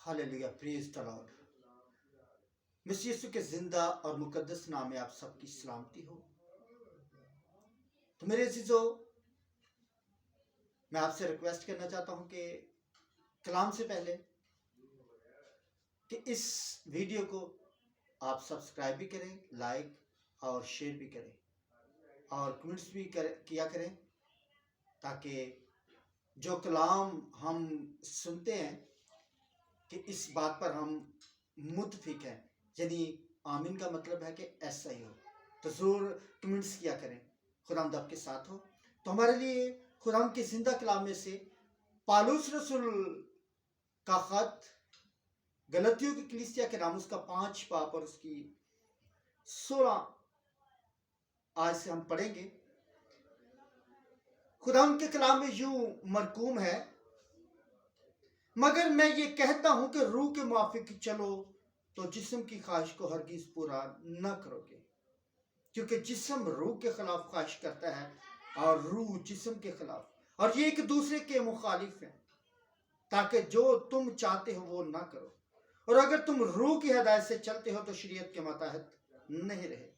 Hallelujah, praise the Lord. मसीह यीशु के जिंदा और मुकद्दस नाम में आप सबकी सलामती हो। तो मेरे अजीजों, मैं आपसे रिक्वेस्ट करना चाहता हूं कि कलाम से पहले कि इस वीडियो को आप सब्सक्राइब भी करें, लाइक और शेयर भी करें और कमेंट्स भी किया करें, ताकि जो कलाम हम सुनते हैं कि इस बात पर हम मुत्तफिक हैं, यानी आमीन का मतलब है कि ऐसा ही हो। तो ज़रूर कमेंट्स किया करें। खुदावंद आपके साथ हो। तो हमारे लिए खुदावंद के जिंदा कलाम में से पालूस रसूल का खत गलतियों की कलीसिया के नाम, उसका 5 बाब और उसकी 16 आज से हम पढ़ेंगे। खुदावंद के कलाम में यूं मरकूम है, मगर मैं ये कहता हूं कि रूह के मुआफिक चलो तो जिस्म की ख्वाहिश को हरगिज पूरा न करोगे, क्योंकि जिस्म रूह के खिलाफ ख्वाहिश करता है और रूह जिस्म के खिलाफ, और ये एक दूसरे के मुखालिफ हैं, ताकि जो तुम चाहते हो वो ना करो। और अगर तुम रूह की हिदायत से चलते हो तो शरीयत के मातहत नहीं रहे।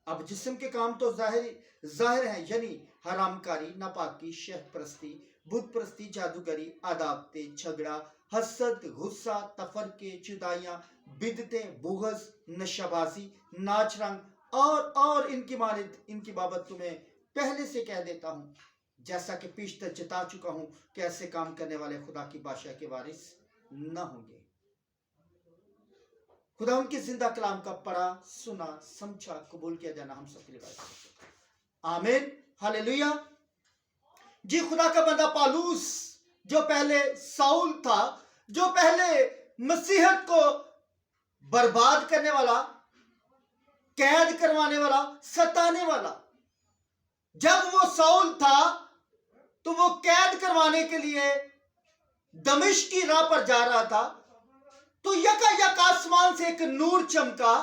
अब जिस्म के काम तो जाहिर हैं, यानी हरामकारी, नापाकी, शहद परस्ती, बुत परस्ती, जादूगरी, आदावते, झगड़ा, हसद, गुस्सा, तफरके, जुदाइयां, बिदतें, बुग़्ज़, नशाबाजी, नाच रंग और इनकी बाबत तुम्हें पहले से कह देता हूं, जैसा कि पीछे जता चुका हूं कि ऐसे काम करने वाले खुदा की बादशाह के वारिस न होंगे। खुदा उनके जिंदा कलाम का पढ़ा, सुना, समझा, कबूल किया जाना हम सबके लिए आमीन, हालेलुया। जी, खुदा का बंदा पालूस, जो पहले साउल था, जो पहले मसीहत को बर्बाद करने वाला, कैद करवाने वाला, सताने वाला, जब वो साउल था तो वो कैद करवाने के लिए दमिश्क की राह पर जा रहा था, तो यकायक आसमान से एक नूर चमका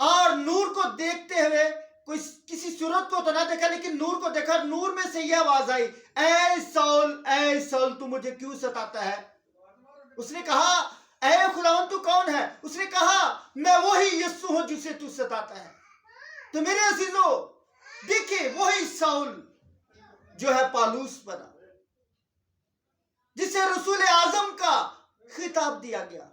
और नूर को देखते हुए, कोई किसी सूरत को तो ना देखा, लेकिन नूर को देखा। नूर में से यह आवाज आई, ऐ साउल तू मुझे क्यों सताता है? उसने कहा, ऐ खुदावंद तू कौन है? उसने कहा, मैं वही यीशु हूं जिसे तू सताता है। तो मेरे अजीजों, देखिए, वही साउल जो है पालूस बना, जिसे रसूल आजम का खिताब दिया गया,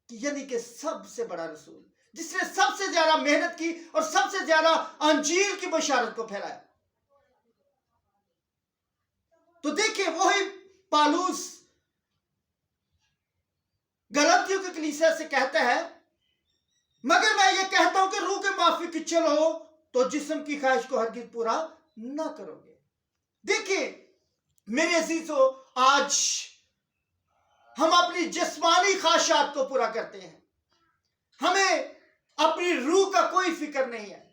यानी कि सबसे बड़ा रसूल, जिसने सबसे ज्यादा मेहनत की और सबसे ज्यादा अंजील की बशारत को फैलाया। तो देखिए, वही पालूस गलतियों की कलीसिया से कहता है, मगर मैं ये कहता हूं कि रूह के माफिक चलो तो जिस्म की ख्वाहिश को हरगिज पूरा ना करोगे। देखिए मेरे अजीजों, आज हम अपनी जिस्मानी ख्वाहिशात को पूरा करते हैं, हमें अपनी रूह का कोई फिक्र नहीं है।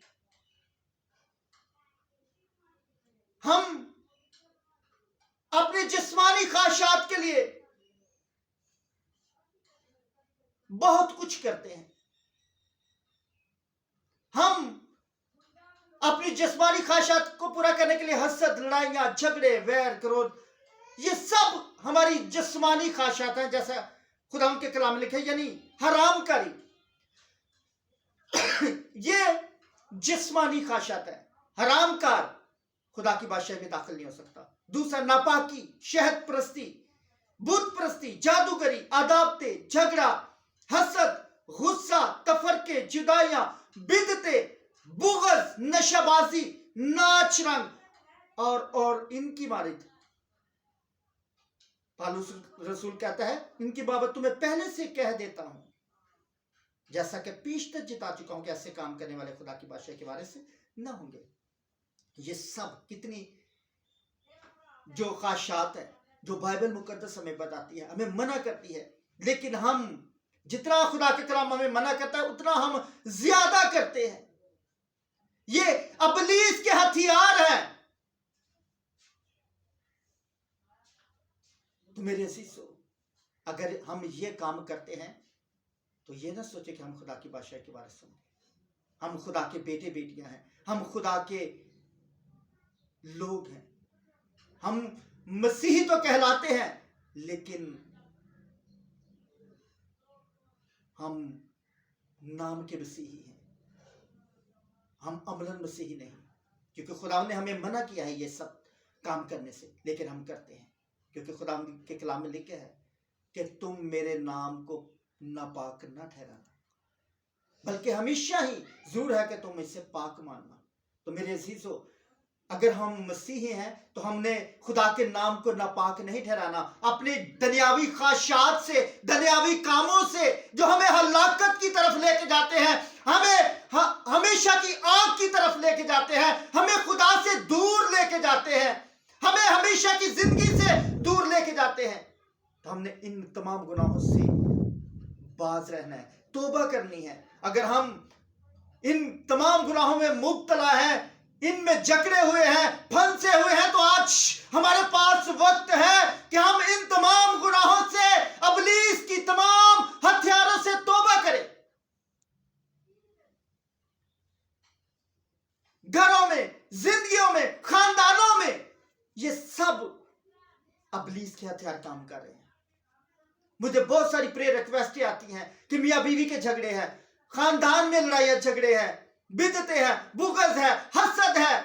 हम अपनी जिस्मानी ख्वाहिशात के लिए बहुत कुछ करते हैं। हम अपनी जिस्मानी ख्वाहिशात को पूरा करने के लिए हसद, लड़ाइयां, झगड़े, वैर, क्रोध, ये सब हमारी जिस्मानी ख्वाहिशात हैं, जैसा खुदा के कलाम में लिखे, यानी हरामकारी। ये जिस्मानी ख्वाहिशात है। हरामकार खुदा की बादशाही में दाखिल नहीं हो सकता। दूसरा, नापाकी, शहद परस्ती, बुत परस्ती, जादूगरी, आदावते, झगड़ा, हसद, गुस्सा, तफरके, जुदाइयां, बिदते, बुग़्ज़, नशाबाजी, नाच रंग और इनकी मारिद। पालूस रसूल कहता है, इनकी बाबत तुम्हें पहले से कह देता हूं, जैसा कि पीछ तक जिता चुका हूं कि ऐसे काम करने वाले खुदा की बादशाह के बारे से न होंगे। ये सब कितनी जो ख्वाहिशात है, जो बाइबल मुकद्दस हमें बताती है, हमें मना करती है, लेकिन हम जितना खुदा के कलाम हमें मना करता है उतना हम ज्यादा करते हैं। ये अबलीस के हथियार हैं। तो मेरे अजीजों, अगर हम ये काम करते हैं तो ये ना सोचे कि हम खुदा की बादशाह के बारे में, हम खुदा के बेटे बेटियां हैं, हम खुदा के लोग हैं, हम मसीही तो कहलाते हैं, लेकिन ہم نام کے مسیحی ہیں، ہم عملاً مسیحی نہیں، کیونکہ خدا نے ہمیں منع کیا ہے یہ سب کام کرنے سے، لیکن ہم کرتے ہیں، کیونکہ خدا کے کلام میں لکھا ہے کہ تم میرے نام کو ناپاک نہ ٹھہرانا، بلکہ ہمیشہ ہی ضرور ہے کہ تم اسے پاک ماننا۔ تو میرے عزیزو، اگر ہم مسیحی ہیں تو ہم نے خدا کے نام کو ناپاک نہیں ٹھہرانا، اپنی دنیاوی خواہشات سے، دنیاوی کاموں سے جو ہمیں ہلاکت کی طرف لے کے جاتے ہیں، ہمیں ہمیشہ کی آگ کی طرف لے کے جاتے ہیں، ہمیں خدا سے دور لے کے جاتے ہیں، ہمیں ہمیشہ کی زندگی سے دور لے کے جاتے ہیں، تو ہم نے ان تمام گناہوں سے باز رہنا ہے، توبہ کرنی ہے۔ اگر ہم ان تمام گناہوں میں مبتلا ہیں، ان میں جکڑے ہوئے ہیں، پھنسے ہوئے ہیں، تو آج ہمارے پاس وقت ہے کہ ہم ان تمام گناہوں سے، ابلیس کی تمام ہتھیاروں سے توبہ کریں۔ گھروں میں، زندگیوں میں، خاندانوں میں یہ سب ابلیس کے ہتھیار کام کر رہے ہیں۔ مجھے بہت ساری پریئر ریکویسٹیں آتی ہیں کہ میاں بیوی کے جھگڑے ہیں، خاندان میں لڑائیاں جھگڑے ہیں، بدعتیں ہیں، بغض ہے، حسد ہے،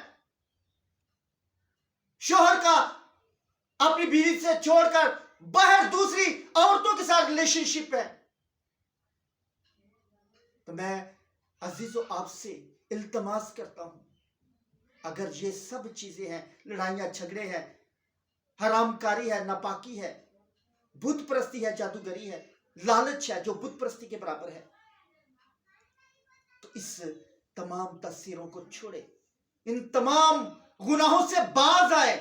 شوہر کا اپنی بیوی سے چھوڑ کر باہر دوسری عورتوں کے ساتھ ریلیشن شپ ہے۔ تو میں عزیزو آپ سے التماس کرتا ہوں، اگر یہ سب چیزیں ہیں، لڑائیاں جھگڑے ہیں، حرام کاری ہے، ناپاکی ہے، بت پرستی ہے، جادوگری ہے، لالچ ہے جو بت پرستی کے برابر ہے، تو اس تمام تاثیروں کو چھوڑے، ان تمام گناہوں سے باز آئے۔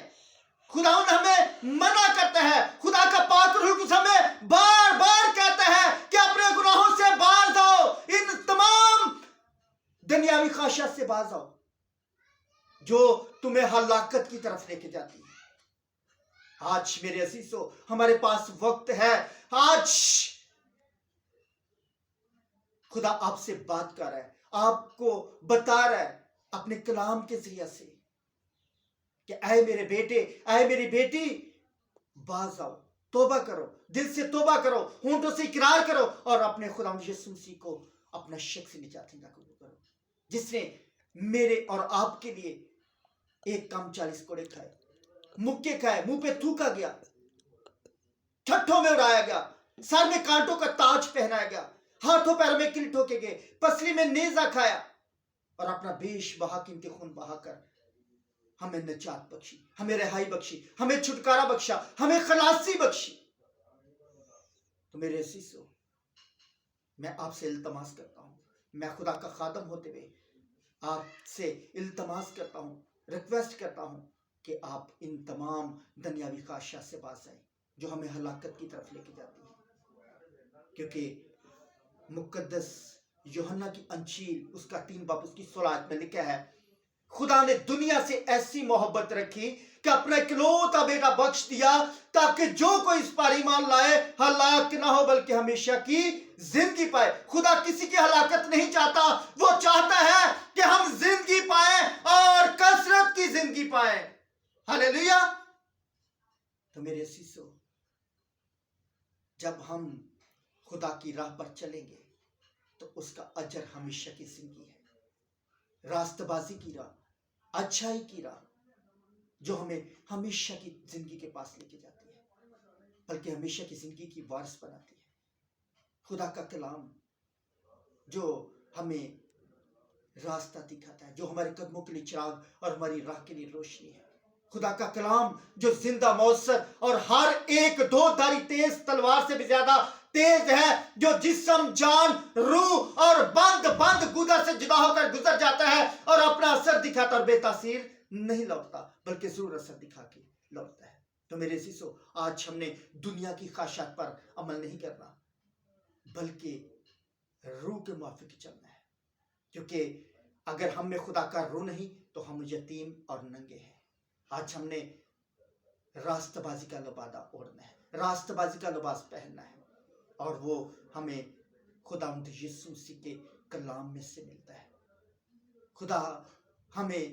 خدا ہمیں منع کرتا ہے، خدا کا پاک روح القدس ہمیں بار بار کہتا ہے کہ اپنے گناہوں سے باز آؤ، ان تمام دنیاوی خواہشات سے باز آؤ جو تمہیں ہلاکت کی طرف لے کے جاتی ہے۔ آج میرے عزیزو ہمارے پاس وقت ہے، آج خدا آپ سے بات کر رہا ہے، آپ کو بتا رہا ہے اپنے کلام کے ذریعے سے کہ اے میرے بیٹے، اے میری بیٹی، باز آؤ، توبہ کرو، دل سے توبہ کرو، ہونٹوں سے اقرار کرو، اور اپنے خدا یسوع مسیح کو اپنا شخصی نجات دہندہ قبول کرو، جس نے میرے اور آپ کے لیے ایک کام 40 کوڑے کھائے، مکے کھائے، منہ پہ تھوکا گیا، ٹھٹھوں میں اڑایا گیا، سر میں کانٹوں کا تاج پہنایا گیا، ہاتھوں پیروں میں کیل ٹھوکے گئے، پسلی میں نیزہ کھایا، اور اپنا بیش بہا قیمتی خون بہا کر ہمیں نجات بخشی، ہمیں رہائی بخشی، ہمیں چھٹکارا بخشا، ہمیں خلاصی بخشی۔ تو میرے عزیزو، میں آپ سے التماس کرتا ہوں، میں خدا کا خادم ہوتے ہوئے آپ سے التماس کرتا ہوں، ریکویسٹ کرتا ہوں کہ آپ ان تمام دنیاوی خواہشات سے باز آئیں جو ہمیں ہلاکت کی طرف لے کے جاتی ہیں، کیونکہ مقدس یوحنا کی انجیل اس کا 3 باب اس کی 16 میں لکھا ہے، خدا نے دنیا سے ایسی محبت رکھی کہ اپنا اکلوتا بیٹا بخش دیا تاکہ جو کوئی اس پر ایمان لائے ہلاک نہ ہو بلکہ ہمیشہ کی زندگی پائے۔ خدا کسی کی ہلاکت نہیں چاہتا، وہ چاہتا ہے کہ ہم زندگی پائیں اور کثرت کی زندگی پائیں۔ ہلیلویا۔ تو میرے عزیزو، جب ہم خدا کی راہ پر چلیں گے تو اس کا اجر ہمیشہ کی زندگی ہے، راست بازی کی راہ، اچھائی کی راہ، جو ہمیں ہمیشہ کی زندگی کے پاس لے کے جاتی ہے، بلکہ ہمیشہ کی زندگی کی وارث بناتی ہے۔ خدا کا کلام جو ہمیں راستہ دکھاتا ہے، جو ہمارے قدموں کے لیے چراغ اور ہماری راہ کے لیے روشنی ہے۔ خدا کا کلام جو زندہ مؤثر اور ہر ایک 2 دھاری تیز تلوار سے بھی زیادہ تیز ہے، جو جسم، جان، روح اور بند گودا سے جدا ہو کر گزر جاتا ہے اور اپنا اثر دکھاتا اور بے تاثیر نہیں لوٹتا بلکہ ضرور اثر دکھا کے لوٹتا ہے۔ تو میرے عزیزو، آج ہم نے دنیا کی خواہشات پر عمل نہیں کرنا بلکہ روح کے موافق چلنا ہے، کیونکہ اگر ہم میں خدا کا روح نہیں تو ہم یتیم اور ننگے ہیں۔ آج ہم نے راست بازی کا لبادہ اوڑھنا ہے، راست بازی کا لباس پہننا ہے، اور وہ ہمیں خداوند یسوع مسیح کے کلام میں سے ملتا ہے۔ خدا ہمیں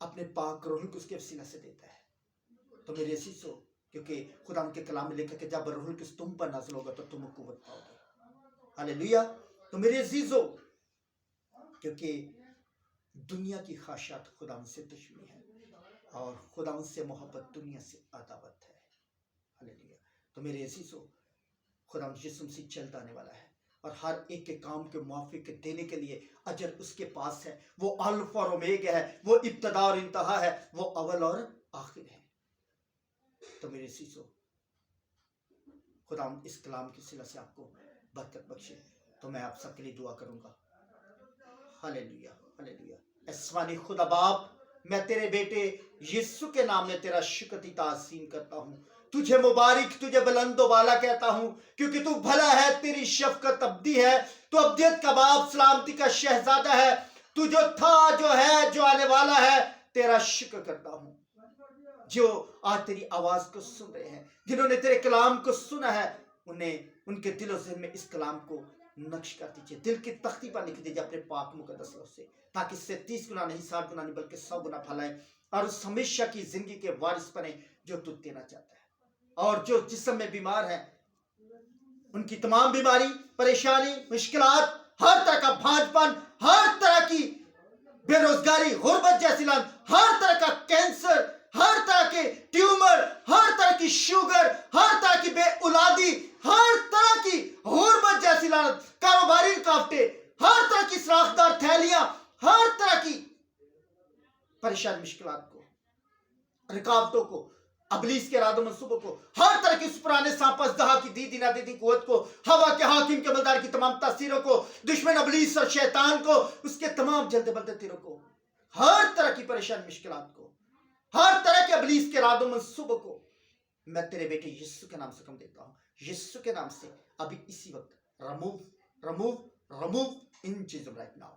اپنے پاک روح القدس کے وسیلہ سے دیتا ہے۔ تو میرے عزیزو، کیونکہ خدا ان کے کلام میں لکھا کہ جب روح القدس تم پر نازل ہوگا تو تم قوت پاؤ گے۔ हालेलुया। तो मेरे अजीजों, क्योंकि दुनिया की ख्वाहिशात खुदा से दुश्मनी है और खुदा से मोहब्बत दुनिया से अदावत है। हालेलुया। तो मेरे अजीजों, खुदा यीशु मसीह जल्द आने वाला है और हर एक के काम के मुआफिक देने के लिए अजर उसके पास है। वो अल्फा और ओमेगा है, वो इब्तदा और इंतहा है, वो अव्वल और आखिर है। तो मेरे अजीजों, खुदा इस कलाम की सिला से आपको बरकत बख्शे। तो मैं आप सबके लिए दुआ करूंगा। Hallelujah, hallelujah. आसमानी खुदा बाप, मैं तेरे बेटे यीशु के नाम में तेरा शुक्र ताज़ीम करता हूँ। तुझे मुबारक, तुझे बुलंदो बाला कहता हूँ, क्योंकि तू भला है, तेरी शफकत अब्दी है, तू अब्दियत का बाप, सलामती का शहजादा है। तू जो था, जो है, जो आने वाला है, तेरा शुक्र करता हूँ। जो आज तेरी आवाज को सुन रहे हैं, जिन्होंने तेरे कलाम को सुना है, उन्हें उनके दिलों से में इस कलाम को नक्श कर दीजिए, दिल की तख्ती पर लिख दीजिए अपने पाक मुकद्दस लफ्ज़ से, ताकि इससे 30 गुना नहीं, 60 गुना नहीं, बल्कि 100 गुना फैलाए और उस हमेशा की जिंदगी के वारिस बने जो तू देना चाहता है। और जो जिस्म में बीमार है, उनकी तमाम बीमारी, परेशानी, मुश्किलात, हर तरह का भांजपन, हर तरह की बेरोजगारी, गुर्बत जैसी लान, हर तरह का कैंसर, हर तरह के ट्यूमर, हर तरह की शुगर, हर तरह की बेउलादी, हर तरह की गुर्बत जैसी लानत, कारोबारी रुकावटें, हर तरह की सराखदार थैलियां, हर तरह की परेशान मुश्किलात को, रुकावटों को, अबलीस के इरादों मंसूबों को, हर तरह की उस पुराने सांपस दहा की दी ना दी कुव्वत को, हवा के हाकिम के मलदार की तमाम तासीरों को, दुश्मन अबलीस और शैतान को, उसके तमाम जलते बलते तीरों को, हर तरह की परेशान मुश्किलात को, हर तरह के अबलीस के इरादों मंसूबों को मैं तेरे बेटे यीशु के नाम से कम देता हूँ। यीशु के नाम से अभी इसी वक्त रिमूव रिमूव रिमूव इन चीजों राइट नाउ।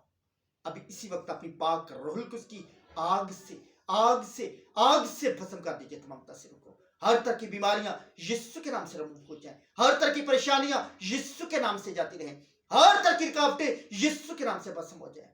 अभी इसी वक्त अपनी पाक रूहुल कुद्स की आग से भस्म कर दीजिए तमाम तासीरों को। हर तरह की बीमारियां यीशु के नाम से रिमूव हो जाएं, हर तरह की परेशानियां यीशु के नाम से जाती रहें, हर तरह की रुकावटें यीशु के नाम से भस्म हो जाए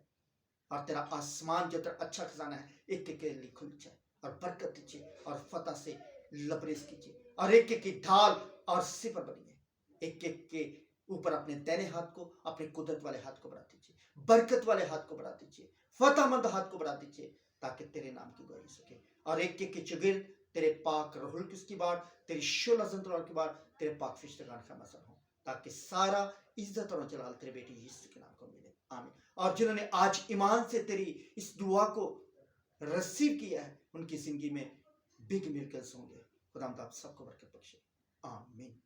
और तेरा आसमान जो तेरा अच्छा खजाना है एक एक के लिए खुल जाए और बरकत दीजिए और फतह से लबरेज कीजिए और एक एक की ढाल और सिफर बनिए। एक एक के ऊपर अपने दाहिने हाथ को, अपने कुदरत वाले हाथ को बढ़ा दीजिए, बरकत वाले हाथ को बढ़ा दीजिए, फतहमंद हाथ को बढ़ा दीजिए, ताकि तेरे नाम की गवाही सके और एक एक के चगिर्द तेरे पाक रूहुल कुद्स की बार, तेरी शुल अज़मत की बार, तेरे पाक फरिश्तेगान का मसर हो, ताकि सारा इज्जत और जलाल तेरे बेटे यीशु के नाम को मिले। आमीन। और जिन्होंने आज ईमान से तेरी इस दुआ को रिसीव किया है, उनकी जिंदगी में बिग मिरेकल्स होंगे। खुदा आप सबको बरकत बख्शे। आमीन।